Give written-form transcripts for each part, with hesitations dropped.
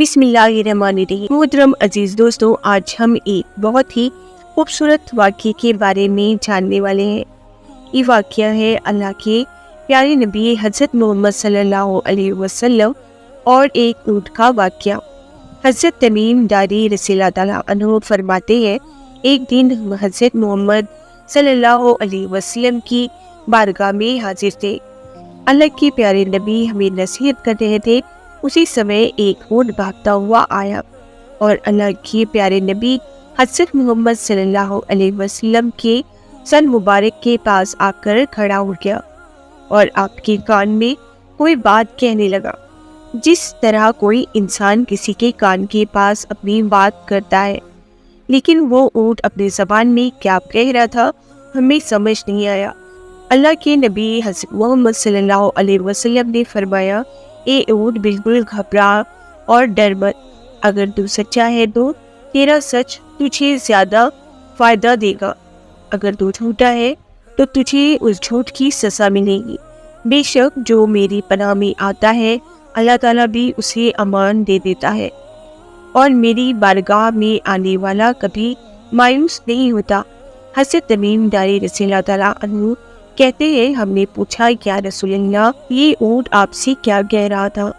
بسم اللہ الرحمن الرحیم۔ محترم عزیز دوستوں، آج ہم ایک بہت ہی خوبصورت واقعے کے بارے میں جاننے والے ہیں۔ یہ واقعہ ہے اللہ کے پیارے نبی حضرت محمد صلی اللہ علیہ وسلم اور ایک اونٹ کا واقعہ۔ حضرت تمیم داری رضی اللہ تعالیٰ عنہ فرماتے ہیں، ایک دن ہم حضرت محمد صلی اللہ علیہ وسلم کی بارگاہ میں حاضر تھے۔ اللہ کے پیارے نبی ہمیں نصیحت کر رہے تھے۔ اسی سمے ایک اونٹ بھاگتا ہوا آیا اور اللہ کے پیارے نبی حضرت محمد صلی اللہ علیہ وسلم کے سر مبارک کے پاس آ کر کھڑا ہو گیا اور آپ کے کان میں کوئی بات کہنے لگا، جس طرح کوئی انسان کسی کے کان کے پاس اپنی بات کرتا ہے، لیکن وہ اونٹ اپنی زبان میں کیا کہہ رہا تھا ہمیں سمجھ نہیں آیا۔ اللہ کے نبی حضرت محمد صلی اللہ علیہ وسلم نے فرمایا، اے اونٹ، بالکل گھبرا اور ڈر مت، اگر تو سچا ہے تو تیرا سچ تجھے زیادہ فائدہ دے گا، اگر تو جھوٹا ہے تو تجھے اس جھوٹ کی سزا ملے گی۔ بے شک جو میری پناہ میں آتا ہے اللہ تعالیٰ بھی اسے امان دے دیتا ہے، اور میری بارگاہ میں آنے والا کبھی مایوس نہیں ہوتا۔ حضرت تمیم داری رضی اللہ تعالیٰ عنہ کہتے ہیں، ہم نے پوچھا، یا رسول اللہ، یہ اونٹ آپ سے کیا کہہ رہا تھا؟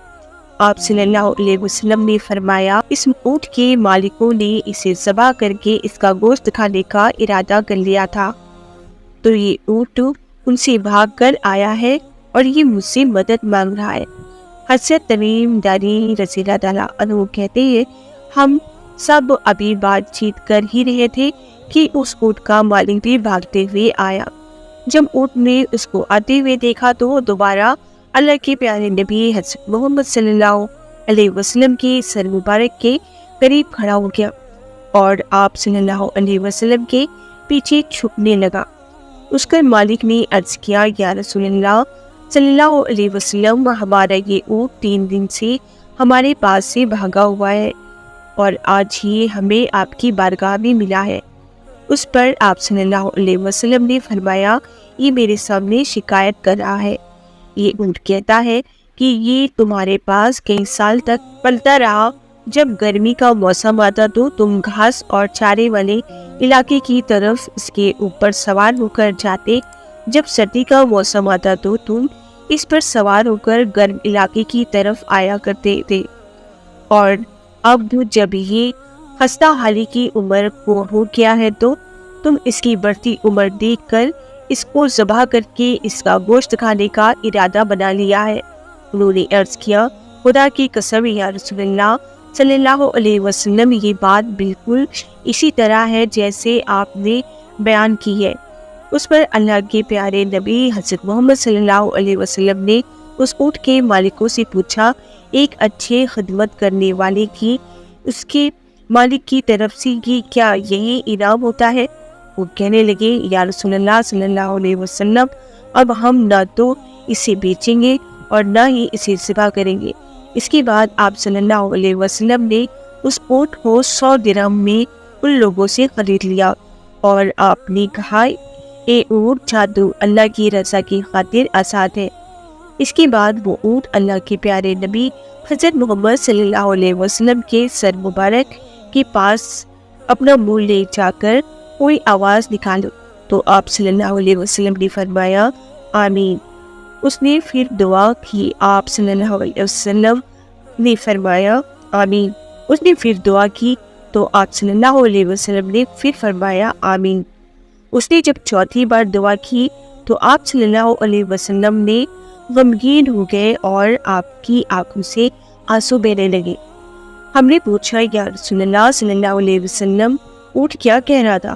آپ صلی اللہ علیہ وسلم نے فرمایا، اس اونٹ کے مالکوں نے اسے ذبح کر کے اس کا گوشت کھانے کا ارادہ کر لیا تھا، تو یہ اونٹ ان سے بھاگ کر آیا ہے اور یہ مجھ سے مدد مانگ رہا ہے۔ حضرت تمیم داری رضی اللہ تعالیٰ عنہ کہتے ہیں، ہم سب ابھی بات چیت کر ہی رہے تھے کہ اس اونٹ کا مالک بھی بھاگتے ہوئے آیا۔ جب اونٹ نے اس کو آتے ہوئے دیکھا تو دوبارہ اللہ کے پیارے نبی حضرت محمد صلی اللہ علیہ وسلم کے سر مبارک کے قریب کھڑا ہو گیا اور آپ صلی اللہ علیہ وسلم کے پیچھے چھپنے لگا۔ اس کا مالک نے عرض کیا، یا رسول اللہ صلی اللہ علیہ وسلم، ہمارا یہ اونٹ 3 دن سے ہمارے پاس سے بھاگا ہوا ہے اور آج ہی ہمیں آپ کی بارگاہ میں ملا ہے۔ اس پر آپ صلی اللہ علیہ وسلم نے فرمایا، یہ میرے سامنے شکایت کر رہا ہے۔ یہ اونٹ کہتا ہے کہ یہ تمہارے پاس کئی سال تک پلتا رہا، جب گرمی کا موسم آتا تو تم گھاس اور چارے والے علاقے کی طرف اس کے اوپر سوار ہو کر جاتے، جب سردی کا موسم آتا تو تم اس پر سوار ہو کر گرم علاقے کی طرف آیا کرتے تھے، اور اب جب یہ خستہ حالی کی عمر کو ہو گیا ہے تو تم اس کی بڑھتی عمر دیکھ کر اس کو ذبح کر کے اس کا گوشت کھانے کا ارادہ بنا لیا ہے۔ انہوں نے عرض کیا، خدا کی قسم یا رسول اللہ صلی اللہ علیہ وسلم، یہ بات بالکل اسی طرح ہے جیسے آپ نے بیان کی ہے۔ اس پر اللہ کے پیارے نبی حضرت محمد صلی اللہ علیہ وسلم نے اس اونٹ کے مالکوں سے پوچھا، ایک اچھے خدمت کرنے والے کی اس کے مالک کی طرف سے یہ کیا یہی انعام ہوتا ہے؟ وہ کہنے لگے، یا رسول اللہ صلی اللہ علیہ وسلم، اب ہم نہ تو اسے بیچیں گے اور نہ ہی اسے ذبح کریں گے۔ اس کے بعد آپ صلی اللہ علیہ وسلم نے اس اونٹ کو 100 درہم میں ان لوگوں سے خرید لیا، اور آپ نے کہا، اے اونٹ، جا تو اللہ کی رضا کی خاطر آزاد ہے۔ اس کے بعد وہ اونٹ اللہ کے پیارے نبی حضرت محمد صلی اللہ علیہ وسلم کے سر مبارک کے پاس اپنا منہ لے جا کر کوئی آواز نکالو، تو آپ صلی اللہ علیہ وسلم نے فرمایا، آمین۔ اس نے پھر دعا کی، آپ صلی اللہ علیہ وسلم نے فرمایا، آمین۔ اس نے پھر دعا کی تو آپ صلی اللہ علیہ وسلم نے پھر فرمایا، آمین۔ اس نے جب چوتھی بار دعا کی تو آپ صلی اللہ علیہ وسلم نے غمگین ہو گئے اور آپ کی آنکھوں سے آنسو بہنے لگے۔ ہم نے پوچھا، یا رسول اللہ صلی اللہ علیہ وسلم، اونٹ کیا کہہ رہا تھا؟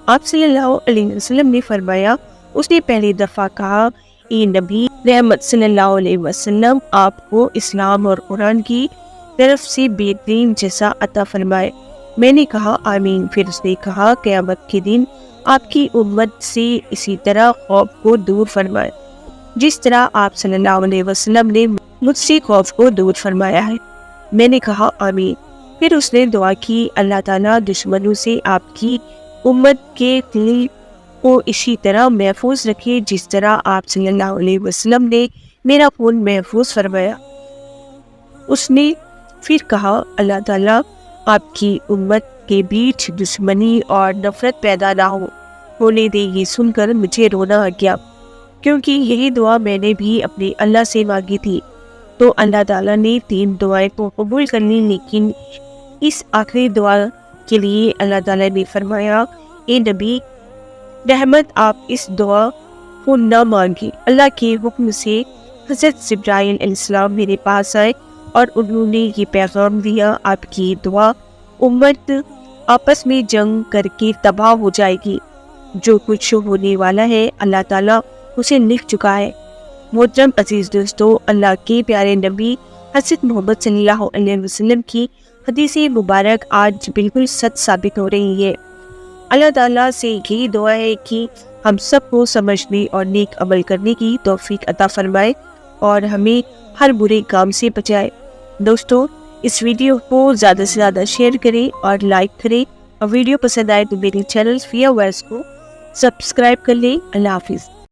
آپ صلی اللہ علیہ وسلم نے فرمایا، اس نے پہلی دفعہ کہا، اے نبی رحمت صلی اللہ علیہ وسلم، آپ کو اسلام اور قرآن کی طرف سے بہترین جزا عطا فرمائے۔ میں نے کہا، آمین۔ پھر اس نے کہا، قیامت کے دن آپ کی امت سے اسی طرح خوف کو دور فرمائے جس طرح آپ صلی اللہ علیہ وسلم نے مجھ سے خوف کو دور فرمایا ہے۔ میں نے کہا، آمین۔ پھر اس نے دعا کی، اللہ تعالیٰ دشمنوں سے آپ کی امت کے دل کو اسی طرح محفوظ رکھے جس طرح آپ صلی اللہ علیہ وسلم نے میرا خون محفوظ فرمایا۔ اس نے پھر کہا اللہ تعالیٰ آپ کی امت کے بیچ دشمنی اور نفرت پیدا نہ ہونے دے۔ یہ سن کر مجھے رونا آ گیا، کیونکہ یہی دعا میں نے بھی اپنے اللہ سے مانگی تھی۔ تو اللہ تعالیٰ نے 3 دعائیں کو قبول کر لی، لیکن اس آخری دعا کے لیے اللہ تعالیٰ نے فرمایا اے نبی رحمت آپ اس دعا کو نہ مانگی۔ اللہ کے حکم سے حضرت جبرائیل علیہ السلام میرے پاس آئے اور انہوں نے یہ پیغام دیا آپ کی دعا امت آپس میں جنگ کر کے تباہ ہو جائے گی۔ جو کچھ ہونے والا ہے اللہ تعالیٰ اسے لکھ چکا ہے۔ محترم عزیز دوستو، اللہ کے پیارے نبی حضرت محمد صلی اللہ علیہ وسلم کی حدیث مبارک آج بالکل سچ ثابت ہو رہی ہے۔ اللہ تعالیٰ سے یہی دعا ہے کہ ہم سب کو سمجھنے اور نیک عمل کرنے کی توفیق عطا فرمائے اور ہمیں ہر برے کام سے بچائے۔ دوستو، اس ویڈیو کو زیادہ سے زیادہ شیئر کریں اور لائک کریں، اور ویڈیو پسند آئے تو میرے چینل فیا وائس کو سبسکرائب کر لیں۔ اللہ حافظ۔